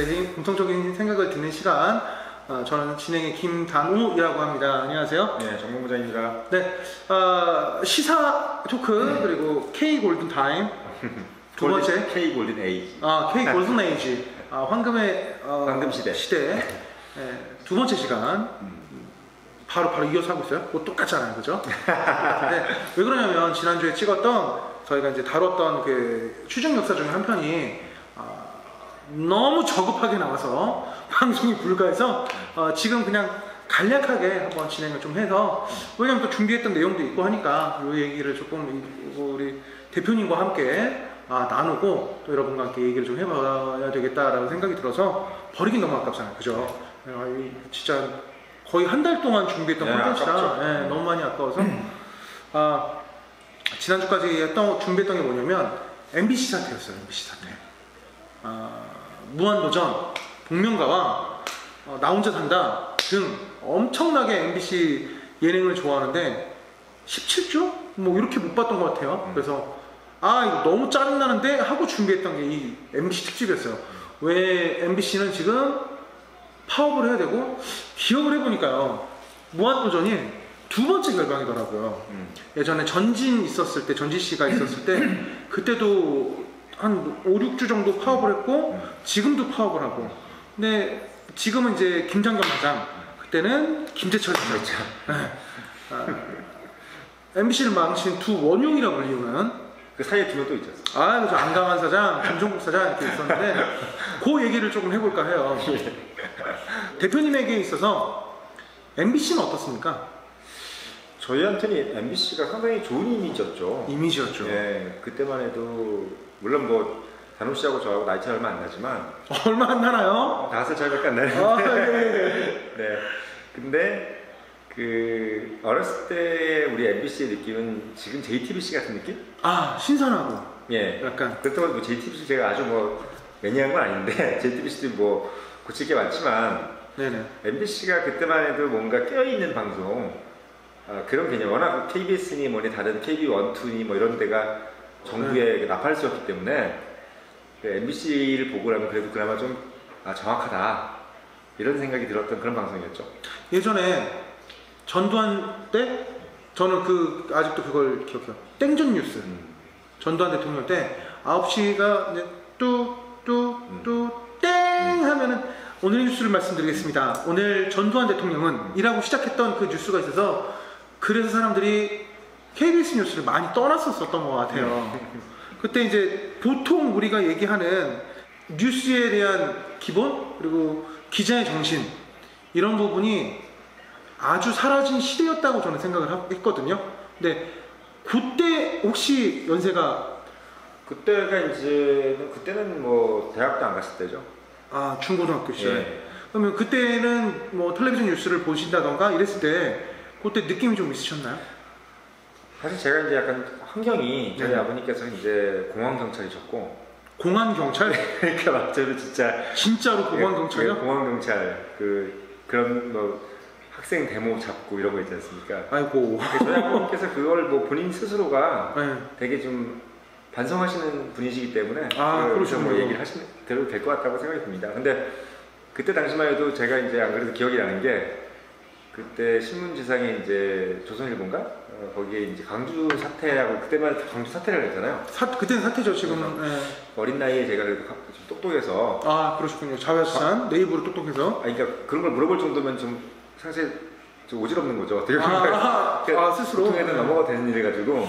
대해 공통적인 생각을 듣는 시간. 저는 진행의 김단우이라고 합니다. 안녕하세요. 네, 정봉부장입니다. 네, 시사 토크 그리고 K 골든 타임 두 번째 K 골든 에이지. K 골든 에이지 황금의 황금 시대. 네, 두 번째 시간. 바로 이어서 하고 있어요. 뭐 똑같잖아요, 그죠? 네, 왜 그러냐면 지난주에 찍었던 저희가 이제 다뤘던 그 추정 역사 중에 한 편이 너무 저급하게 나와서 방송이 불가해서 지금 그냥 간략하게 한번 진행을 좀 해서, 왜냐면 또 준비했던 내용도 있고 하니까 이 얘기를 조금 우리 대표님과 함께 나누고 또 여러분과 함께 얘기를 좀 해봐야 되겠다라는 생각이 들어서 버리긴 너무 아깝잖아요, 그죠? 진짜 거의 한 달 동안 준비했던 콘텐츠라 너무 많이 아까워서 지난주까지 준비했던 게 뭐냐면 MBC 사태였어요. MBC 사태. 무한도전, 복면가와 나 혼자 산다 등 엄청나게 MBC 예능을 좋아하는데 17주? 뭐 이렇게 못 봤던 것 같아요. 그래서 이거 너무 짜증나는데 하고 준비했던 게 이 MBC 특집이었어요. 왜 MBC는 지금 파업을 해야 되고, 기억을 해보니까요, 무한도전이 두 번째 결방이더라고요. 예전에 전진 씨가 있었을 때 그때도 한 5, 6주 정도 파업을 했고 지금도 파업을 하고, 근데 지금은 이제 김장겸 사장, 그때는 김재철 사장. MBC를 망친 두 원흉이라고 불리우는 그 사이에 두 명 또 있죠. 그래서 안강한 사장, 김종국 사장 이렇게 있었는데 그 얘기를 조금 해볼까 해요. 대표님에게 있어서 MBC는 어떻습니까? 저희한테는 MBC가 상당히 좋은 이미지였죠. 예, 그때만 해도 물론 뭐 단호 씨하고 저하고 나이 차이 얼마 안 나지만 얼마 안 나나요? 5살 차이밖에 안 나는데 네. 근데 그 어렸을 때 우리 MBC의 느낌은 지금 JTBC 같은 느낌? 신선하고. 예. 약간. 그렇다고 뭐 JTBC 제가 아주 뭐 매니아한 건 아닌데 JTBC도 뭐 고칠 게 많지만 네네. MBC가 그때만 해도 뭔가 껴있는 방송, 그런 개념. 워낙 KBS니 뭐니 다른 KB1, 2니 뭐 이런 데가 정부의 나팔수였기 때문에 그 MBC를 보고 나면 그래도 그나마 좀 정확하다 이런 생각이 들었던 그런 방송이었죠. 예전에 전두환 때 저는 아직도 그걸 기억해요. 땡전 뉴스. 전두환 대통령 때 9시가 이제 땡 하면은 오늘의 뉴스를 말씀드리겠습니다. 오늘 전두환 대통령은 이라고 시작했던 그 뉴스가 있어서, 그래서 사람들이 KBS 뉴스를 많이 떠났었던 것 같아요. 그때 이제 보통 우리가 얘기하는 뉴스에 대한 기본, 그리고 기자의 정신, 이런 부분이 아주 사라진 시대였다고 저는 생각을 했거든요. 근데 그때 혹시 연세가 그때는 뭐 대학도 안 갔을 때죠. 중고등학교 시절. 예. 그러면 그때는 뭐 텔레비전 뉴스를 보신다던가 이랬을 때 그때 느낌이 좀 있으셨나요? 사실 제가 이제 약간 환경이 저희 아버님께서는 이제 공안 경찰이셨고. 공안 경찰? 그러니까 막 저도 진짜로 공안 경찰이요? 공안 경찰 그런 뭐 학생 데모 잡고 이런 거 있지 않습니까? 아이고. 저희 아버님께서 그걸 뭐 본인 스스로가 되게 좀 반성하시는 분이시기 때문에 그렇죠. 뭐 얘기를 하시면 될 것 같다고 생각이 듭니다. 근데 그때 당시만 해도 제가 이제 안 그래도 기억이 나는 게, 그때 신문지상에 이제 조선일보인가? 거기에 이제 광주 사태라고, 그때만 광주 사태라고 했잖아요. 그때는 사태죠, 지금은. 어린 나이에 제가 그래도 좀 똑똑해서. 그러셨군요. 자회산 네이버로 똑똑해서. 그러니까 그런 걸 물어볼 정도면 좀 사실 좀 오지랖는 거죠. 어떻게 스스로. 보통 애들 넘어가 되는 일이 가지고,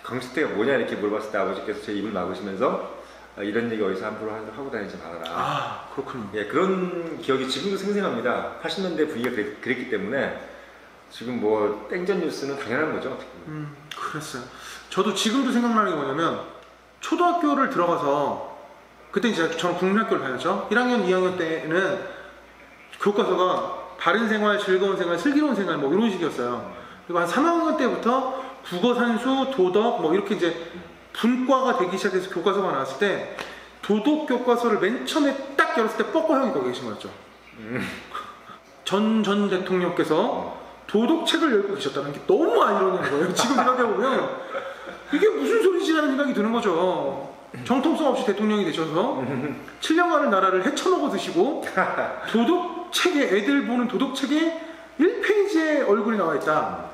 광주 사태가 뭐냐 이렇게 물어봤을 때 아버지께서 제 입을 막으시면서 이런 얘기 어디서 함부로 하고 다니지 말아라. 그렇군요. 예, 그런 기억이 지금도 생생합니다. 80년대 분위기가 그랬기 때문에 지금 뭐 땡전 뉴스는 당연한 거죠. 그랬어요. 저도 지금도 생각나는 게 뭐냐면, 초등학교를 들어가서, 그때 이제 저는 국민학교를 다녔죠. 1학년, 2학년 때는 교과서가 바른 생활, 즐거운 생활, 슬기로운 생활 뭐 이런 식이었어요. 그리고 한 3학년 때부터 국어, 산수, 도덕 뭐 이렇게 이제 분과가 되기 시작해서 교과서가 나왔을 때, 도덕 교과서를 맨 처음에 딱 열었을 때 뻐꺼 형이 거기 계신 거였죠. 전 대통령께서 도덕책을 열고 계셨다는 게 너무 아이러니한 거예요. 지금 생각해보면 이게 무슨 소리지라는 생각이 드는 거죠. 정통성 없이 대통령이 되셔서 7년간을 나라를 헤쳐먹어 드시고 도덕책에 애들 보는 도덕책에 1페이지에 얼굴이 나와 있다.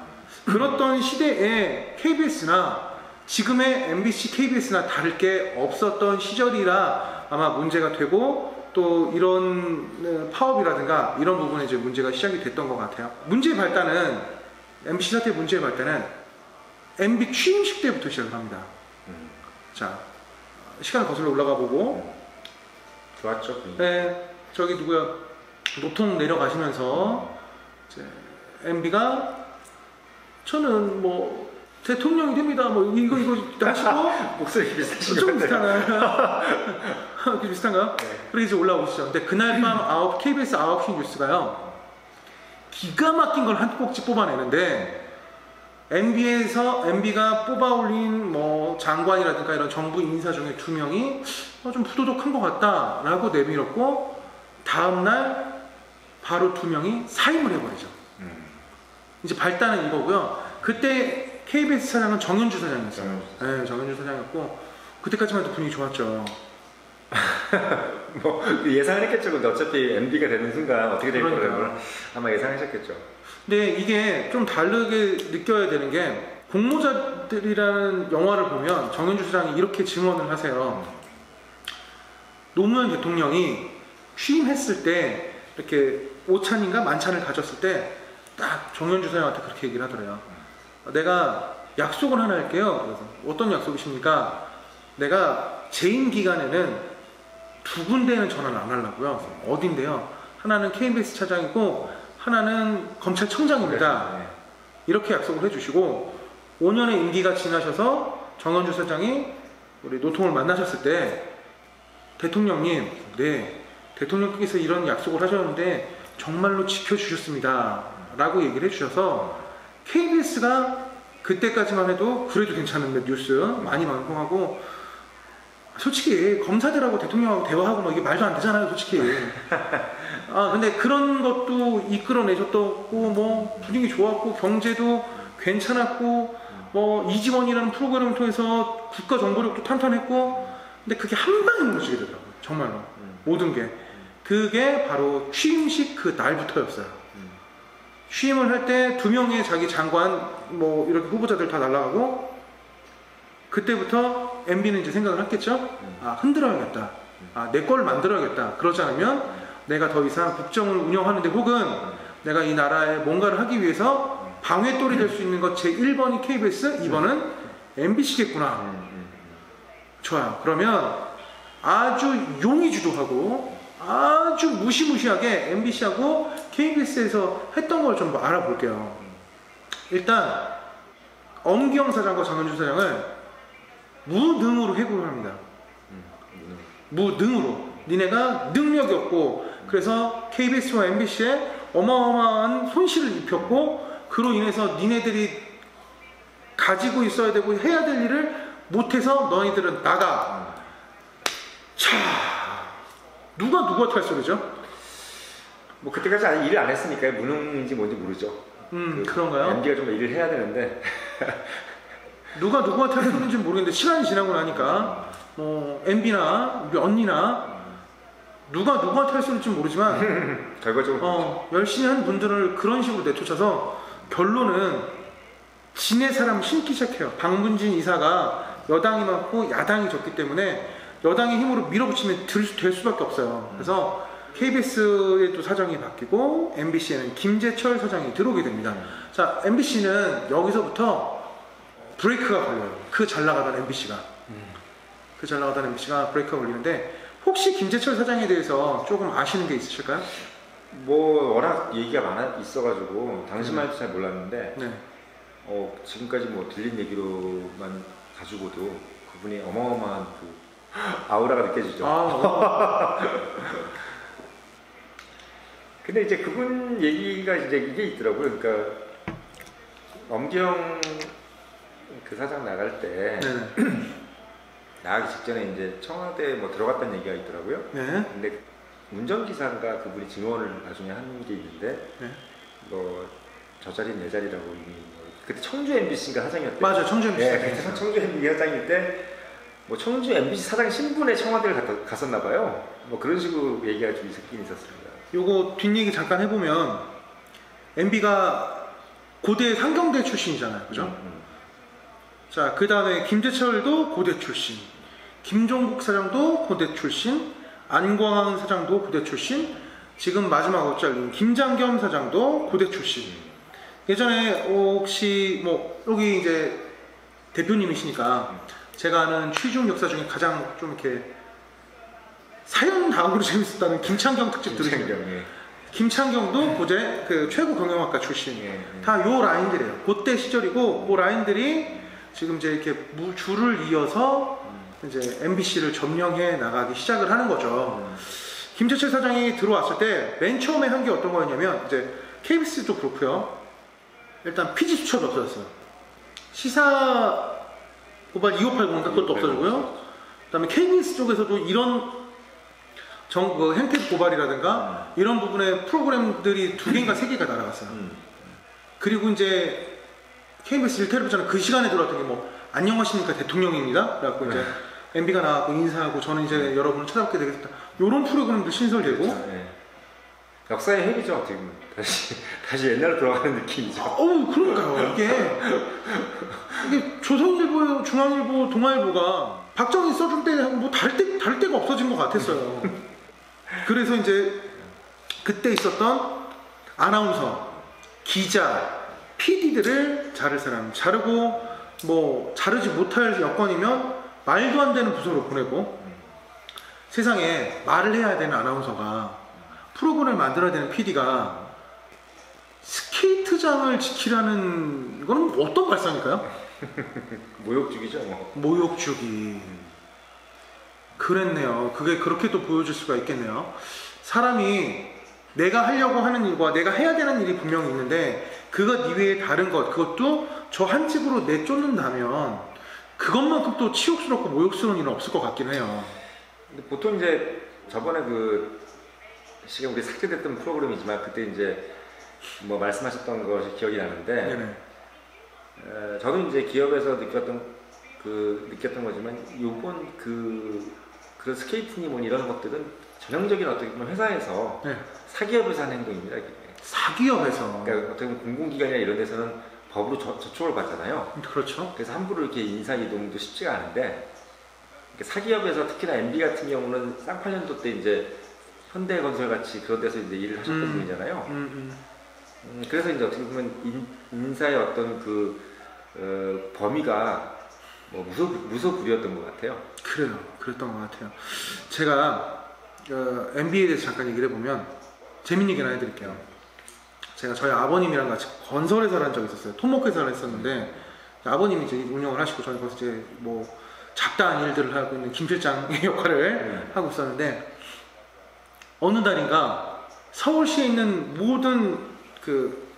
그렇던 시대에 KBS나 지금의 MBC, KBS나 다를 게 없었던 시절이라 아마 문제가 되고 또 이런 파업이라든가 이런 부분에 이제 문제가 시작이 됐던 것 같아요. 문제의 발단은 MBC 사태의 문제의 발단은 MB 취임식 때부터 시작을 합니다. 자, 시간을 거슬러 올라가 보고 좋았죠. 네, 저기 누구야 노통 내려가시면서 이제 MB가 저는 뭐 대통령이 됩니다. 뭐 이거 하시고 목소리 비슷하신 좀 것 같아요. 비슷하나요? 비슷한가요? 네. 그렇게 이제 올라오시죠. 근데 그날 밤 KBS 9시 뉴스가요. 기가 막힌 걸 한 꼭지 뽑아내는데 MB가 뽑아올린 뭐 장관이라든가 이런 정부 인사 중에 2명이 좀 부도덕한 것 같다라고 내밀었고 다음날 바로 2명이 사임을 해버리죠. 이제 발단은 이거고요. 그때 KBS 사장은 정현주 사장이었어요. 네, 정현주 사장이었고 그때까지만 해도 분위기 좋았죠. 뭐 예상을 했겠죠. 근데 어차피 MB가 되는 순간 어떻게 될 그러니까. 거라고 아마 예상하셨겠죠. 근데 이게 좀 다르게 느껴야 되는 게 공모자들이라는 영화를 보면 정현주 사장이 이렇게 증언을 하세요. 노무현 대통령이 취임했을 때 이렇게 오찬인가 만찬을 가졌을 때 딱 정현주 사장한테 그렇게 얘기를 하더래요. 내가 약속을 하나 할게요. 그래서 어떤 약속이십니까? 내가 재임 기간에는 2군데는 전화를 안 하려고요. 어딘데요? 하나는 KBS 차장이고 하나는 검찰청장입니다. 네. 이렇게 약속을 해주시고 5년의 임기가 지나셔서 정현주 사장이 우리 노통을 만나셨을 때 대통령님, 네, 대통령께서 이런 약속을 하셨는데 정말로 지켜주셨습니다. 라고 얘기를 해주셔서 KBS가 그때까지만 해도 그래도 괜찮은 뉴스 많이 방송하고 솔직히 검사들하고 대통령하고 대화하고 뭐 이게 말도 안 되잖아요, 솔직히. 근데 그런 것도 이끌어내셨고 뭐 분위기 좋았고 경제도 괜찮았고 뭐 이지원이라는 프로그램을 통해서 국가 정보력도 탄탄했고 근데 그게 한 방에 무너지게 되더라고요, 정말로. 모든 게 그게 바로 취임식 그 날부터였어요. 취임을 할 때 2명의 자기 장관 뭐 이렇게 후보자들 다 날라가고 그때부터 MB는 이제 생각을 했겠죠. 흔들어야겠다. 내 걸 만들어야겠다. 그러지 않으면 내가 더 이상 국정을 운영하는데 혹은 내가 이 나라에 뭔가를 하기 위해서 방해돌이 될 수 있는 것 제1번이 KBS, 2번은 MBC겠구나. 좋아요. 그러면 아주 용의주도하고 아주 무시무시하게 MBC하고 KBS에서 했던 걸 좀 알아볼게요. 일단 엄기영 사장과 정현주 사장을 무능으로 해고를 합니다. 무능으로. 니네가 능력이 없고 그래서 KBS와 MBC에 어마어마한 손실을 입혔고 그로 인해서 니네들이 가지고 있어야 되고 해야 될 일을 못해서 너희들은 나가. 자, 누가 탈소리죠? 뭐 그때까지 아직 일을 안 했으니까 무능인지 뭔지 모르죠. 그런가요? MB가 좀 일을 해야 되는데 누가 탈소리인지 모르겠는데 시간이 지나고 나니까 뭐 MB나 우리 언니나 누가 탈소리인지 모르지만 결과적으로 열심히 한 분들을 그런 식으로 내쫓아서 결론은 진의 사람 심기 시작해요. 박문진 이사가 여당이 많고 야당이 적기 때문에 여당의 힘으로 밀어붙이면 될 수밖에 없어요. 그래서 KBS의 또 사장이 바뀌고 MBC에는 김재철 사장이 들어오게 됩니다. 자, MBC는 여기서부터 브레이크가 걸려요. 그 잘 나가던 MBC가 브레이크가 걸리는데 혹시 김재철 사장에 대해서 조금 아시는 게 있으실까요? 뭐 워낙 얘기가 많아 있어가지고 당시만 해도 잘 몰랐는데 네. 지금까지 뭐 들린 얘기로만 가지고도 그분이 어마어마한 그 아우라가 느껴지죠. 근데 이제 그분 얘기가 이제 이게 있더라고요. 그러니까 엄기영 그 사장 나갈 때 나가기 직전에 이제 청와대 뭐 들어갔다는 얘기가 있더라고요. 네. 근데 운전기사인가 그분이 증언을 나중에 한 게 있는데 뭐 저 자리는 내 자리라고 이미 그때 청주 MBC인가 사장이었대요. 맞아, 청주 MBC. 네, 그때 청주 MBC 사장일 때 뭐 청주 MBC 사장 신분에 청와대를 갔었나 봐요. 뭐 그런 식으로 얘기가 좀 있긴 있었습니다. 요거 뒷얘기 잠깐 해보면 MB가 고대 상경대 출신이잖아요, 그죠? 자, 그 다음에 김재철도 고대 출신, 김종국 사장도 고대 출신, 안광항 사장도 고대 출신, 지금 마지막으로 잘린 김장겸 사장도 고대 출신. 예전에 혹시 뭐 여기 이제 대표님이시니까 제가 아는 취중 역사 중에 가장 좀 이렇게 사연다음으로 재밌었다는 김창경 특집 들으시면 김창경, 예. 김창경도 고대 그 최고 경영학과 출신이에요. 예. 다 요 라인들이에요. 그때 시절이고 그 라인들이 지금 이제 이렇게 줄을 이어서 이제 MBC를 점령해 나가기 시작을 하는 거죠. 김재철 사장이 들어왔을 때 맨 처음에 한 게 어떤 거였냐면 이제 KBS도 그렇고요. 일단 PG 수첩이 없어졌어요. 시사 고발 2580인가 그것도 없어지고요. 그다음에 KBS 쪽에서도 이런 그 행태 고발이라든가 이런 부분의 프로그램들이 2개인가 3개가 날아갔어요. 그리고 이제 KBS 일텔레비전은 그 시간에 들어왔던 게 뭐 안녕하십니까 대통령입니다. 그래갖고 이제 MB가 나와서 인사하고 저는 이제 여러분을 찾아뵙게 되겠다. 이런 프로그램도 신설되고. 네. 역사의 핵이죠 지금. 다시 옛날로 돌아가는 느낌이죠. 그러니까요. 이게 조선일보, 중앙일보, 동아일보가 박정희 써준 때 뭐 다를 데가 없어진 것 같았어요. 그래서 이제 그때 있었던 아나운서, 기자, PD들을 자를 사람 자르고 뭐 자르지 못할 여건이면 말도 안 되는 부서로 보내고 세상에 말을 해야 되는 아나운서가 프로그램을 만들어야 되는 PD가 스케이트장을 지키라는 건 어떤 발상일까요? 모욕죽이죠 뭐. 모욕주기. 그랬네요. 그게 그렇게 또 보여줄 수가 있겠네요. 사람이 내가 하려고 하는 일과 내가 해야 되는 일이 분명히 있는데 그것 이외에 다른 것, 그것도 저 한 집으로 내쫓는다면 그것만큼 또 치욕스럽고 모욕스러운 일은 없을 것 같긴 해요. 근데 보통 이제 저번에 그 시간 우리 삭제됐던 프로그램이지만 그때 이제 뭐 말씀하셨던 것이 기억이 나는데 네네. 저도 이제 기업에서 느꼈던 거지만 요번 그런 스케이트니 뭐 이런 것들은 전형적인 어떻게 보면 회사에서 네. 사기업에서 하는 행동입니다. 이게. 사기업에서. 그러니까 어떻게 보면 공공기관이나 이런 데서는 법으로 저촉을 받잖아요. 그렇죠. 그래서 함부로 이렇게 인사 이동도 쉽지가 않은데 사기업에서 특히나 MB 같은 경우는 쌍팔년도 때 이제 현대건설 같이 그런 데서 이제 일을 하셨던 분이잖아요. 그래서 이제 어떻게 보면 인사의 어떤 범위가 뭐 무소불위였던 것 같아요. 그래요. 그랬던 것 같아요. 제가 MBA에 대해서 잠깐 얘기를 해보면 재밌는 얘기 하나 해드릴게요. 제가 저희 아버님이랑 같이 건설회사를 한 적이 있었어요. 토목회사를 했었는데 아버님이 이제 운영을 하시고 저는 거기서 이제 뭐 잡다한 일들을 하고 있는 김 실장의 역할을 하고 있었는데 어느 날인가 서울시에 있는 모든 그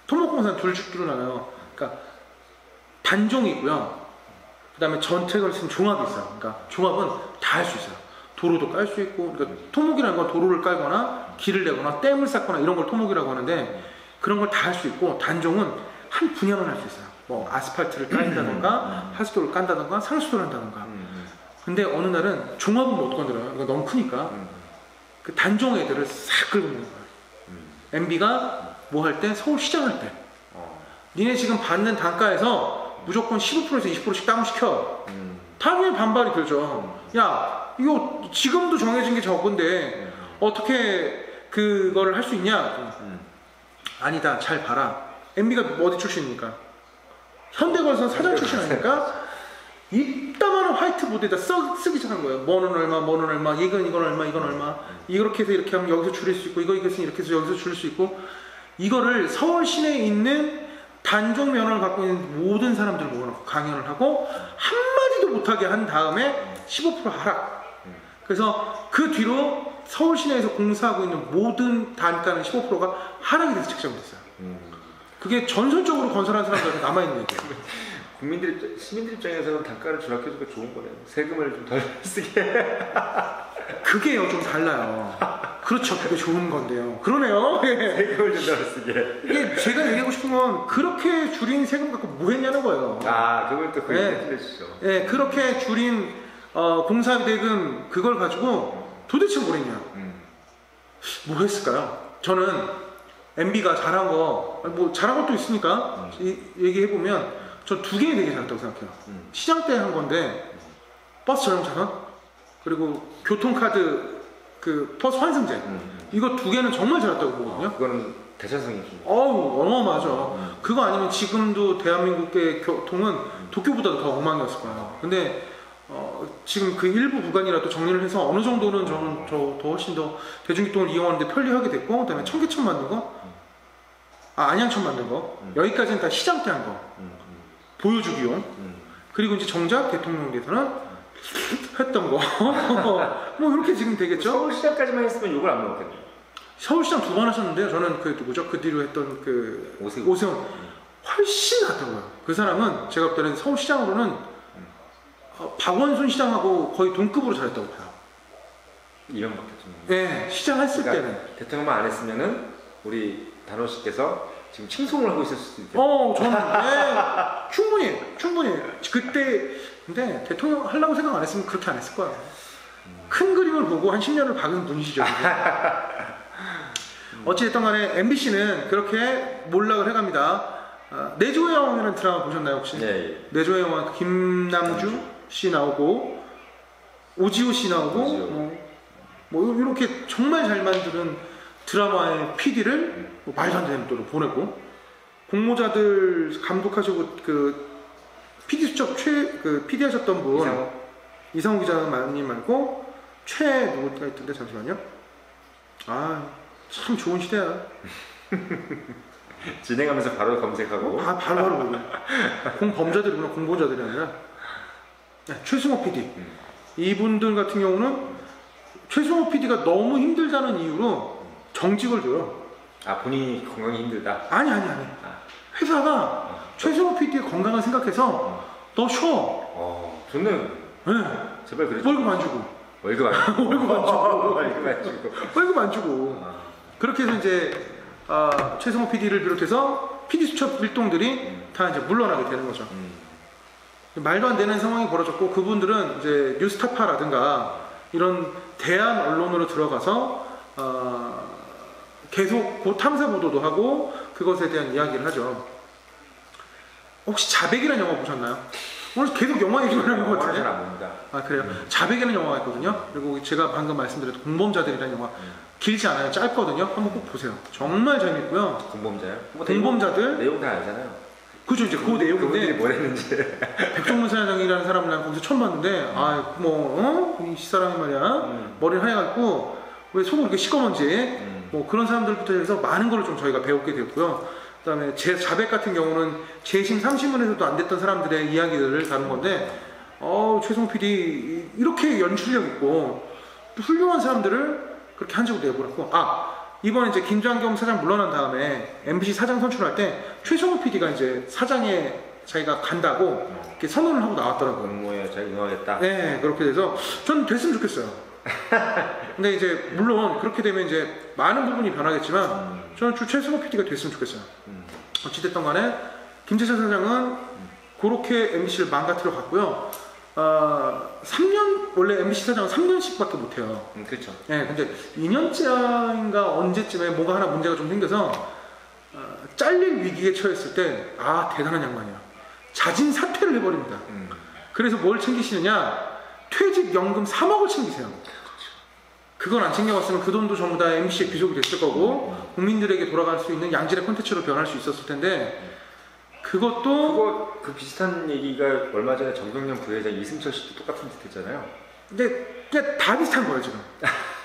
토목공사는 둘 나눠요. 그러니까 단종이 있고요. 그 다음에 전체를 쓴 종합이 있어요. 그러니까 종합은 다 할 수 있어요. 도로도 깔 수 있고, 그러니까 토목이라는 건 도로를 깔거나 길을 내거나 댐을 쌓거나 이런 걸 토목이라고 하는데 그런 걸 다 할 수 있고 단종은 한 분야만 할 수 있어요. 뭐 아스팔트를 깔다던가 하수도를 깐다던가 상수도를 한다던가. 근데 어느 날은 종합은 못 건드려요. 이거 너무 크니까 그 단종 애들을 싹 끌고 있는 거예요. MB가 뭐 할 때? 서울시장 할 때. 니네 지금 받는 단가에서 무조건 15%에서 20%씩 다운시켜. 당연히 반발이 들죠. 야, 이거 지금도 정해진 게 저건데 어떻게 그거를 할 수 있냐? 아니다, 잘 봐라. MB가 어디 출신입니까? 현대건설 사장 출신 아닙니까? 이따만한 화이트보드에다 쓰기 시작한 거예요. 뭐는 얼마, 이건 얼마, 이건 얼마. 이렇게 해서 이렇게 하면 여기서 줄일 수 있고, 이거 이렇게 해서 여기서 줄일 수 있고. 이거를 서울 시내에 있는 단종 면허를 갖고 있는 모든 사람들을 모아놓고 강연을 하고 한마디도 못하게 한 다음에 15% 하락. 그래서 그 뒤로 서울 시내에서 공사하고 있는 모든 단가는 15%가 하락이 돼서 책정이 됐어요. 그게 전설적으로 건설한 사람들한테 남아있는 얘기예요. 시민들 입장에서는 단가를 절약해주기가 좋은 거네요. 세금을 좀 덜 쓰게. 그게요 좀 달라요. 그렇죠. 그게 좋은 건데요. 그러네요. 예. 세금을 준다고 쓰게. 이게 제가 얘기하고 싶은 건 그렇게 줄인 세금 갖고 뭐 했냐는 거예요. 아, 그걸 또 거의 네. 틀려주죠. 예, 그렇게 줄인 공사대금 그걸 가지고 도대체 뭘 했냐? 뭐 했을까요? 저는 MB가 잘한 거, 뭐 잘한 것도 있으니까 얘기해보면 전 두 개는 되게 잘했다고 생각해요. 시장 때 한 건데 버스 전용 차선 그리고 교통카드 그 버스 환승제 이거 두 개는 정말 잘했다고 보거든요. 그거는 대찬성이죠. 어우 어마어마하죠. 그거 아니면 지금도 대한민국의 교통은 도쿄보다도 더 엉망이었을 거예요. 근데 지금 그 일부 구간이라도 정리를 해서 어느 정도는 저는 더 훨씬 더 대중교통을 이용하는데 편리하게 됐고, 그다음에 청계천 만든 거, 안양천 만든 거, 여기까지는 다 시장 때 한 거, 보여주기용. 그리고 이제 정작 대통령께서는 했던 거, 뭐 이렇게 지금 되겠죠. 서울시장까지만 했으면 욕을 안 먹었겠네요. 서울시장 두 번 하셨는데요. 저는 그 누구죠? 그 뒤로 했던 그 오세훈 훨씬 낫더라고요. 그 사람은 제가 볼 때는 서울시장으로는 박원순 시장하고 거의 동급으로 잘했다고 봐요. 이명박 대통령. 네, 시장 했을 때는. 대통령만 안 했으면은 우리 단호 씨께서 지금 칭송을 하고 있을 수도 있겠네요. 저는 충분히 그때 근데 대통령 하려고 생각 안 했으면 그렇게 안 했을 거예요. 큰 그림을 보고 한 10년을 박은 분이시죠. 어찌됐든 간에 MBC는 그렇게 몰락을 해갑니다. 내조의 여왕이라는 드라마 보셨나요 혹시? 네. 내조의 여왕 김남주 씨 나오고 오지호 씨 나오고 뭐 이렇게 정말 잘 만드는 드라마의 PD를 뭐 말도 안 되는 또로 보내고 공모자들 감독하시고 그 PD 수첩 그 PD 하셨던 분 이상호 기자님 말고 누구가 있던데 잠시만요. 참 좋은 시대야. 진행하면서 바로 검색하고 바로 공범자들이구나. 공범자들이 아니라 최승호 PD 이분들 같은 경우는 최승호 PD가 너무 힘들다는 이유로 정직을 줘요. 본인이 건강이 힘들다? 아니 회사가 최승호 PD의 건강을 생각해서 너 쉬어. 좋네요. 네. 제발 그러지. 월급 안 주고 월급 안 주고 그렇게 해서 이제 최승호 PD를 비롯해서 PD 수첩 일동들이 다 이제 물러나게 되는 거죠. 말도 안 되는 상황이 벌어졌고 그분들은 이제 뉴스타파라든가 이런 대한 언론으로 들어가서 계속 그 탐사 보도도 하고 그것에 대한 이야기를 하죠. 혹시 자백이라는 영화 보셨나요? 오늘 계속 영화 얘기만 하는 것 같은데. 잘안 봅니다. 그래요? 자백이라는 영화가 있거든요. 그리고 제가 방금 말씀드렸던 공범자들이라는 영화 길지 않아요. 짧거든요. 한번 꼭 보세요. 정말 재밌고요. 공범자요? 공범자들 내용 다 알잖아요. 그죠, 이제 그 내용인데 뭘 했는지. 백종문 사장이라는 사람을 난 거기서 처음 봤는데 이 사람이 말이야 머리를 하얘갖고 왜 속은 이렇게 시꺼먼지 뭐 그런 사람들부터 해서 많은 걸 좀 저희가 배우게 됐고요. 그다음에 제 자백 같은 경우는 재심 3심문에서도 안 됐던 사람들의 이야기들을 다룬 건데 최승호 PD 이렇게 연출력 있고 또 훌륭한 사람들을 그렇게 한 적도 내보냈고 이번에 이제 김장겸 사장 물러난 다음에 MBC 사장 선출할 때 최승호 PD가 이제 사장에 자기가 간다고 이렇게 선언을 하고 나왔더라고요. 공모에 자기 응하겠다. 네, 그렇게 돼서 전 됐으면 좋겠어요. 근데 이제 물론 그렇게 되면 이제 많은 부분이 변하겠지만 저는 최승호 PD가 됐으면 좋겠어요. 어찌됐든 간에 김재철 사장은 그렇게 MBC를 망가뜨려 갔고요. 3년 원래 MBC 사장은 3년씩밖에 못해요. 그렇죠. 네, 근데 2년째인가 언제쯤에 뭐가 하나 문제가 좀 생겨서 잘릴 위기에 처했을 때 대단한 양반이야. 자진 사퇴를 해버립니다. 그래서 뭘 챙기시느냐? 퇴직연금 3억을 챙기세요. 그건 안 챙겨갔으면 그 돈도 전부 다 MBC에 귀속이 됐을 거고 국민들에게 돌아갈 수 있는 양질의 콘텐츠로 변할 수 있었을 텐데 그 비슷한 얘기가 얼마 전에 정경련 부회장 이승철 씨도 똑같은 짓 했잖아요. 근데 그냥 다 비슷한 거예요 지금.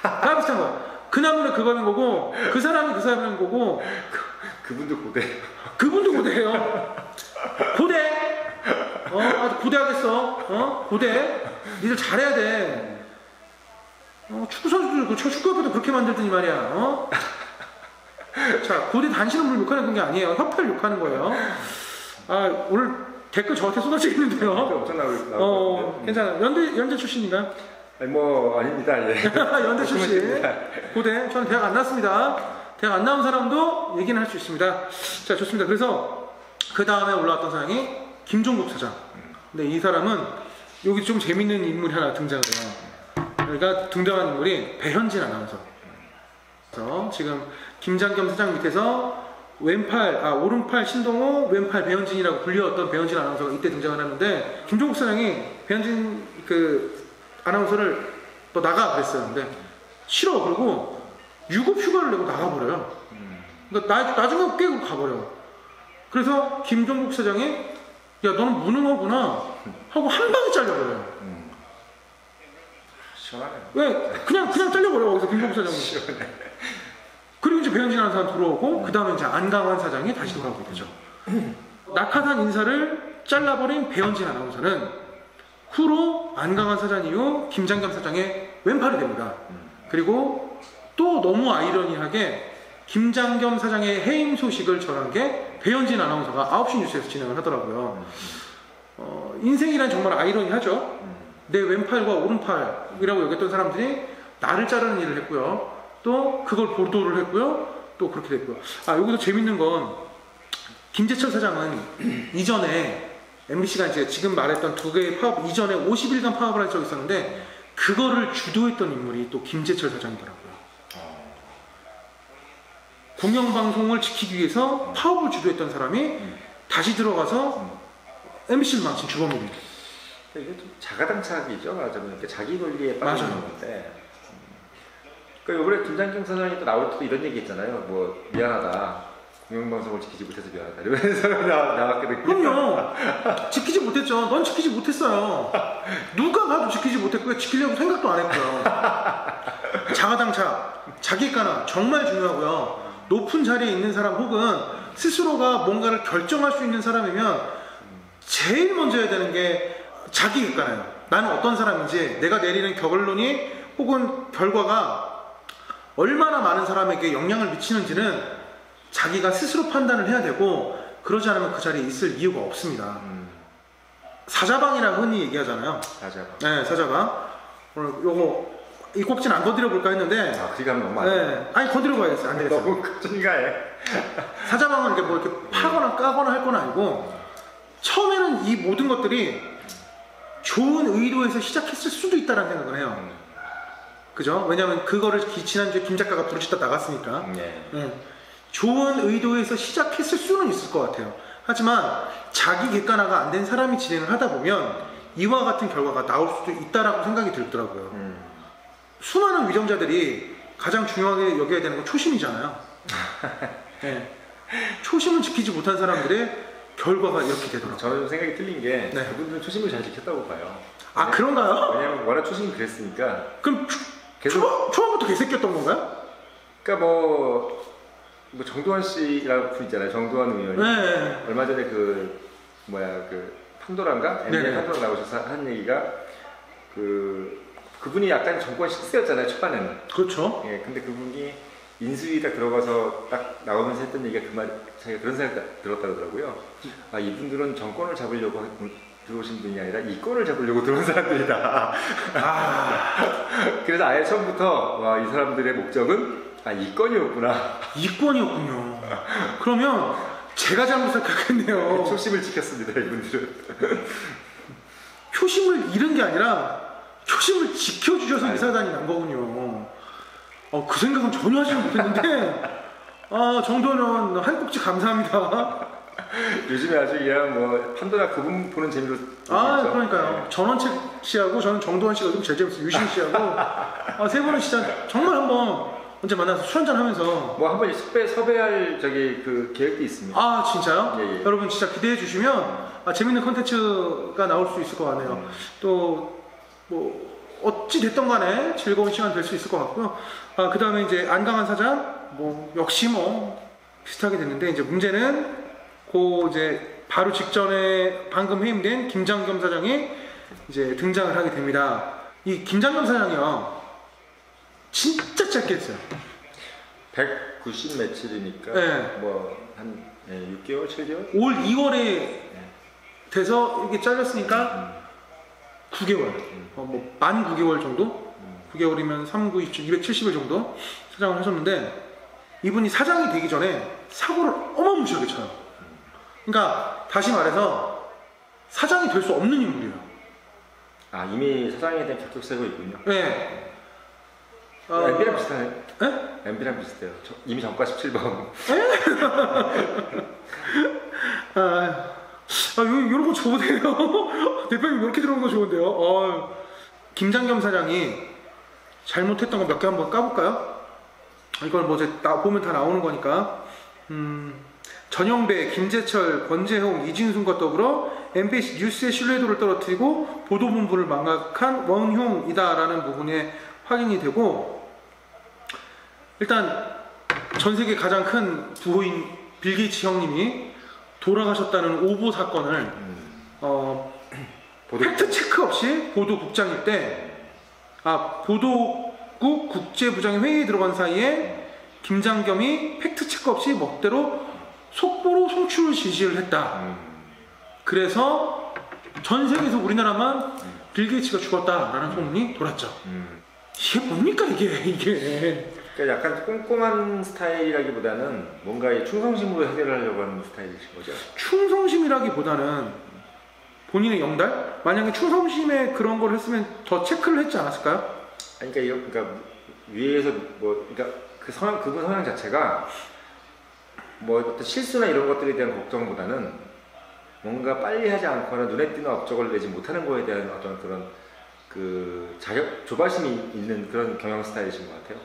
다 비슷한 거야. 그 나무는 그거는 거고 그 사람이 그 사람인 거고 그분도 고대. 그분도 고대예요. 고대. 아주 고대하겠어. 고대. 니들 잘해야 돼. 축구 선수들 축구협회도 그렇게 만들더니 말이야. 자, 고대 단신은 물 욕하는 게 아니에요. 협회를 욕하는 거예요. 오늘 댓글 저한테 쏟아지겠는데요. 엄청 나올 괜찮아요. 연대 출신인가요? 아니, 뭐 아닙니다. 예. 연대 출신. 고대. 저는 대학 안 나왔습니다. 대학 안 나온 사람도 얘기는 할 수 있습니다. 자, 좋습니다. 그래서 그 다음에 올라왔던 사람이 김종국 사장. 근데 이 사람은 여기 좀 재밌는 인물이 하나 등장을 해요. 그러니까 등장한 인물이 배현진 아나운서. 그래서 지금 김장겸 사장 밑에서 오른팔 신동호, 왼팔 배현진이라고 불리웠던 배현진 아나운서가 이때 등장을 하는데, 김종국 사장이 배현진 그 아나운서를 너 나가 그랬어요. 근데 싫어. 그리고 유급 휴가를 내고 나가버려요. 그러니까 나중에 깨고 가버려. 그래서 김종국 사장이 야 너는 무능하구나 하고 한 방에 잘려버려요. 시원하네. 왜? 그냥 잘려버려. 거기서 김종국 사장이. 시원해. 그리고 이제 배현진이라는 사람 들어오고 그 다음에 이제 안강환 사장이 다시 돌아오게 되죠. 낙하산 인사를 잘라버린 배현진 아나운서는 후로 안강환 사장 이후 김장겸 사장의 왼팔이 됩니다. 그리고 또 너무 아이러니하게 김장겸 사장의 해임 소식을 전한 게 배현진 아나운서가 9시 뉴스에서 진행을 하더라고요. 인생이란 정말 아이러니하죠. 내 왼팔과 오른팔이라고 여겼던 사람들이 나를 자르는 일을 했고요. 또 그걸 보도를 했고요. 또 그렇게 됐고요. 여기서 재밌는 건 김재철 사장은 이전에 MBC가 이제 지금 말했던 두 개의 파업 이전에 50일간 파업을 한 적이 있었는데 그거를 주도했던 인물이 또 김재철 사장이더라고요. 공영방송을 지키기 위해서 파업을 주도했던 사람이 다시 들어가서 MBC를 망친 주범입니다. 이게 좀 자가당착이죠. 맞아요. 이렇게 자기 논리에 빠지는 맞아요. 건데. 그러니까 이번에 김장겸 사장이 또 나올 때도 이런 얘기 있잖아요. 뭐 미안하다. 공영방송을 지키지 못해서 미안하다. 이러면서 나왔거든요. 그럼요. 지키지 못했죠. 넌 지키지 못했어요. 누가 봐도 지키지 못했고요. 지키려고 생각도 안 했고요. 자가당착, 자기가나 정말 중요하고요. 높은 자리에 있는 사람 혹은 스스로가 뭔가를 결정할 수 있는 사람이면 제일 먼저 해야 되는 게 자기 객관화예요. 나는 어떤 사람인지, 내가 내리는 결론이 혹은 결과가 얼마나 많은 사람에게 영향을 미치는지는 자기가 스스로 판단을 해야 되고, 그러지 않으면 그 자리에 있을 이유가 없습니다. 사자방이라고 흔히 얘기하잖아요. 사자방. 네, 사자방. 오늘 요거 이 꼭지는 안 건드려 볼까 했는데. 그게 하면 너무 많아요. 네, 아니 건드려 봐야겠어요. 안 되겠어요. 너무 걱정가해. 사자방은 이렇게 뭐 이렇게 파거나 까거나 할 건 아니고, 처음에는 이 모든 것들이 좋은 의도에서 시작했을 수도 있다는 생각을 해요. 그죠? 왜냐면 그거를 지난주에 김 작가가 부르짖다 나갔으니까. 좋은 의도에서 시작했을 수는 있을 것 같아요. 하지만 자기 객관화가 안 된 사람이 진행을 하다 보면 이와 같은 결과가 나올 수도 있다라고 생각이 들더라고요. 수많은 위정자들이 가장 중요하게 여겨야 되는 건 초심이잖아요. 네. 초심을 지키지 못한 사람들의 결과가 이렇게 되더라고요. 저는 생각이 틀린 게 네. 그분들은 초심을 잘 지켰다고 봐요. 그런가요? 왜냐면 워낙 초심이 그랬으니까. 그럼 계속 초반부터 개새끼였던 건가요? 그러니까 뭐 정두환 씨라고 분 있잖아요. 정두환 의원이 네. 얼마 전에 그 판도라인가? 네. MBN 판도라 나오셔서 한 얘기가 그분이 약간 정권 실세였잖아요. 초반에는. 그렇죠. 예, 근데 그분이 인수위 딱 들어가서 딱 나오면서 했던 얘기가 자기가 그런 생각 들었다 그러더라고요. 이분들은 정권을 잡으려고 들어오신 분이 아니라 이권을 잡으려고 들어온 사람들이다. 그래서 아예 처음부터 이 사람들의 목적은 이권이었구나. 이권이었군요. 그러면 제가 잘못 생각했네요. 초심을 지켰습니다, 이분들은. 초심을 잃은 게 아니라 초심을 지켜주셔서 이 사단이 난 거군요. 그 생각은 전혀 하지 못했는데, 정도는 한 꼭지 감사합니다. 요즘에 아주 그냥 판도라 그분 보는 재미로. 그러니까요. 네. 전원책 씨하고 저는 정도원 씨가 좀 제일 재밌어요. 유신 씨하고. 세 분은 진짜 정말 한번 언제 만나서 술 한잔 하면서. 한번 섭외할 그 계획도 있습니다. 진짜요? 예. 여러분 진짜 기대해 주시면 재밌는 컨텐츠가 나올 수 있을 것 같네요. 또 어찌 됐던 간에 즐거운 시간 될 수 있을 것 같고요. 그 다음에 이제 안강환 사장 역시 비슷하게 됐는데, 이제 문제는 이제 바로 직전에 방금 해임된 김장겸 사장이 이제 등장을 하게 됩니다. 이 김장겸 사장이요, 진짜 짧게 했어요. 190 며칠이니까 네. 한 6개월, 7개월? 올 2월에 돼서 이게 잘렸으니까 9개월, 만 9개월 정도? 9개월이면 3, 9, 270일 정도 사장을 하셨는데, 이분이 사장이 되기 전에 사고를 어마무시하게 쳐요. 그러니까 다시 말해서 사장이 될 수 없는 인물이에요. 아, 이미 사장에 대한 격격세고 있군요. 네. MB랑 비슷하네요. 네? MB랑 비슷해요. 이미 정가 17번. 이런 거 좋으세요? 대표님 이렇게 들어오는 거 좋은데요? 김장겸 사장이 잘못했던 거 몇 개 한번 까볼까요? 이걸 뭐 이제 보면 다 나오는 거니까. 전영배, 김재철, 권재홍, 이진순과 더불어 MBC 뉴스의 신뢰도를 떨어뜨리고 보도본부를 망각한 원흉이다라는 부분에 확인이 되고, 일단 전 세계 가장 큰 부호인 빌 게이츠 형님이 돌아가셨다는 오보 사건을 팩트 체크 없이 보도국장일 때, 보도국 국제부장이 회의에 들어간 사이에 김장겸이 팩트 체크 없이 멋대로 속보로 송출 지시를 했다. 그래서 전 세계에서 우리나라만 빌 게이츠가 죽었다라는 소문이 돌았죠. 이게 뭡니까 이게? 그러니까 약간 꼼꼼한 스타일이라기보다는 뭔가 충성심으로 해결하려고 하는 스타일이신 거죠. 충성심이라기보다는 본인의 영달? 만약에 충성심에 그런 걸 했으면 더 체크를 했지 않았을까요? 그러니까 위에서 그러니까 그분 성향 자체가 어떤 실수나 이런 것들에 대한 걱정보다는 뭔가 빨리 하지 않거나 눈에 띄는 업적을 내지 못하는 거에 대한 어떤 그런 조바심이 있는 그런 경영 스타일이신 것 같아요.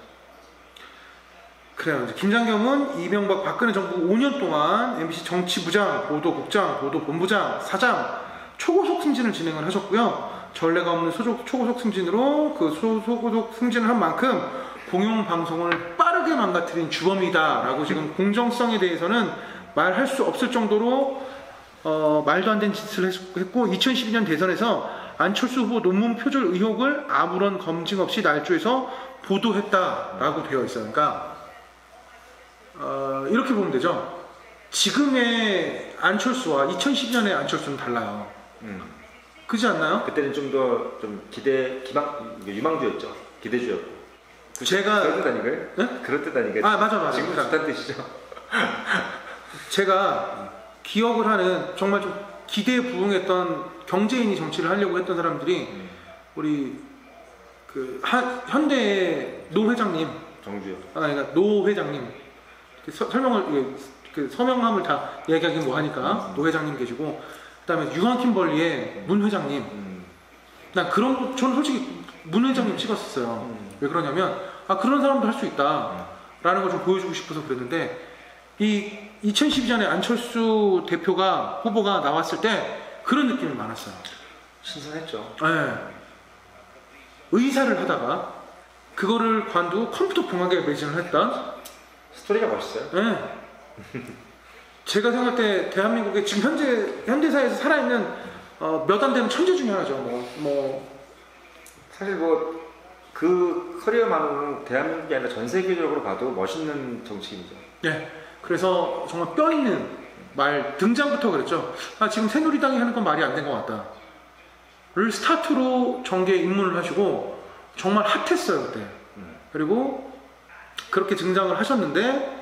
그래요. 이제 김장겸은 이명박 박근혜 정부 5년 동안 MBC 정치부장, 보도국장, 보도본부장, 사장, 초고속 승진을 진행을 하셨고요. 전례가 없는 초고속 승진으로 소고속 승진을 한 만큼 공영방송을 빠르게 망가뜨린 주범이다라고 지금 공정성에 대해서는 말할 수 없을 정도로 말도 안 되는 짓을 했고, 2012년 대선에서 안철수 후보 논문 표절 의혹을 아무런 검증 없이 날조해서 보도했다라고 되어 있어요. 그러니까 이렇게 보면 되죠. 지금의 안철수와 2012년의 안철수는 달라요. 그렇지 않나요? 그때는 좀 더 유망주였죠. 기대주였고. 제가 그럴 듯 아닌가요? 네? 그럴 듯 아닌가요? 맞아. 지금 좋다는 뜻이죠. 제가 기억을 하는 정말 좀 기대에 부응했던 경제인이 정치를 하려고 했던 사람들이 우리 현대의 노 회장님, 정주요. 그러니까 노 회장님 설명을 서명함을 다 얘기하기 뭐 하니까 노 회장님 계시고, 그다음에 유한 킴벌리의 문 회장님. 저는 솔직히 문 회장님 찍었었어요. 왜 그러냐면 그런 사람도 할 수 있다라는 걸 좀 보여주고 싶어서 그랬는데, 이 2012년에 안철수 후보가 나왔을 때 그런 느낌이 많았어요. 신선했죠. 네. 의사를 하다가 그거를 관두고 컴퓨터 공학에 매진을 했다. 스토리가 멋있어요. 네. 제가 생각할 때 대한민국의 지금 현대사에서 살아있는 몇 안 되는 천재 중에 하나죠. 사실 그 커리어만으로는 대한민국이 아니라 전 세계적으로 봐도 멋있는 정치인이죠. 네. 그래서 정말 뼈 있는 말, 등장부터 그랬죠. 지금 새누리당이 하는 건 말이 안 된 것 같다 를 스타트로 정계에 입문을 하시고 정말 핫했어요 그때. 그리고 그렇게 등장을 하셨는데,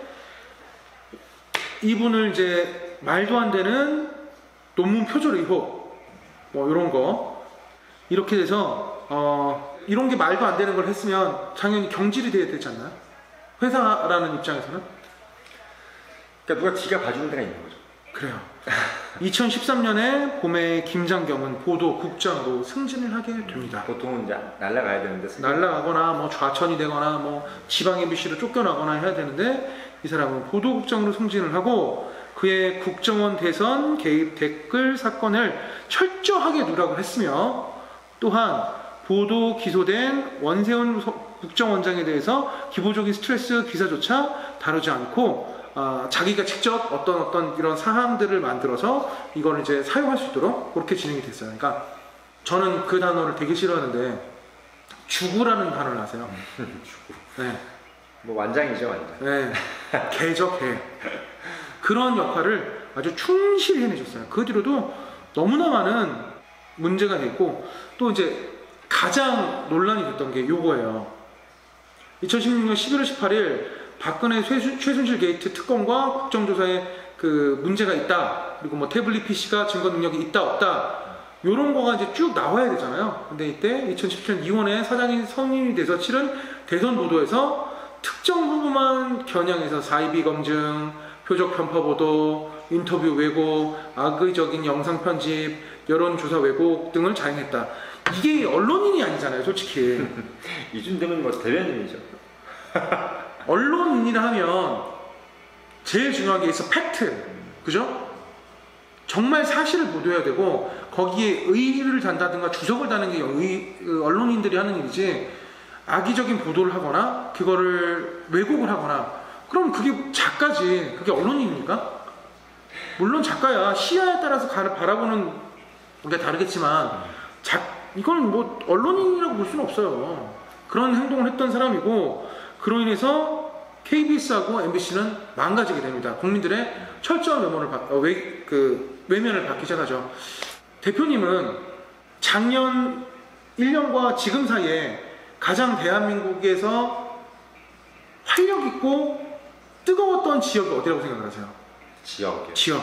이분을 이제 말도 안 되는 논문 표절 의혹 이런 거 이렇게 돼서 이런 게 말도 안 되는 걸 했으면 당연히 경질이 돼야 되지 않나요? 회사라는 입장에서는. 그러니까 누가 지가 봐주는 데가 있는 거죠. 그래요. 2013년에 봄에 김장겸은 보도국장으로 승진을 하게 됩니다. 보통은 이제 날아가야 되는데 날아가거나 좌천이 되거나 지방 MBC로 쫓겨나거나 해야 되는데, 이 사람은 보도국장으로 승진을 하고 그의 국정원 대선 개입 댓글 사건을 철저하게 누락을 했으며, 또한 보도 기소된 원세훈 국정원장에 대해서 기본적인 스트레스 기사조차 다루지 않고 자기가 직접 어떤 이런 사항들을 만들어서 이걸 이제 사용할 수 있도록 그렇게 진행이 됐어요. 그러니까 저는 그 단어를 되게 싫어하는데, 주구라는 단어를 아세요? 주구. 네. 완장이죠, 완장. 네. 개죠, 개. 그런 역할을 아주 충실히 해내셨어요. 그 뒤로도 너무나 많은 문제가 됐고, 또 이제 가장 논란이 됐던 게 요거예요. 2016년 11월 18일 박근혜 최순실 게이트 특검과 국정조사에 그 문제가 있다, 그리고 뭐 태블릿 PC가 증거 능력이 있다 없다, 요런 거가 이제 쭉 나와야 되잖아요. 근데 이때 2017년 2월에 사장이 선임이 돼서 치른 대선 보도에서 특정 후보만 겨냥해서 사이비 검증, 표적 편파 보도, 인터뷰 왜곡, 악의적인 영상 편집, 여론조사 왜곡 등을 자행했다. 이게 언론인이 아니잖아요, 솔직히. 이준되면 뭐 대변인이죠. 언론인이라 하면 제일 중요한 게 있어, 팩트. 그죠? 정말 사실을 보도해야 되고, 거기에 의의를 단다든가 주석을 다는 게 언론인들이 하는 일이지, 악의적인 보도를 하거나 그거를 왜곡을 하거나, 그럼 그게 작가지, 그게 언론인입니까? 물론 작가야 시야에 따라서 바라보는 게 다르겠지만 이건 뭐 언론인이라고 볼 수는 없어요. 그런 행동을 했던 사람이고, 그로 인해서 KBS하고 MBC는 망가지게 됩니다. 국민들의 철저한 외면을 받기 시작하죠. 대표님은 작년 1년과 지금 사이에 가장 대한민국에서 활력 있고 뜨거웠던 지역이 어디라고 생각하세요? 지역이요. 지역.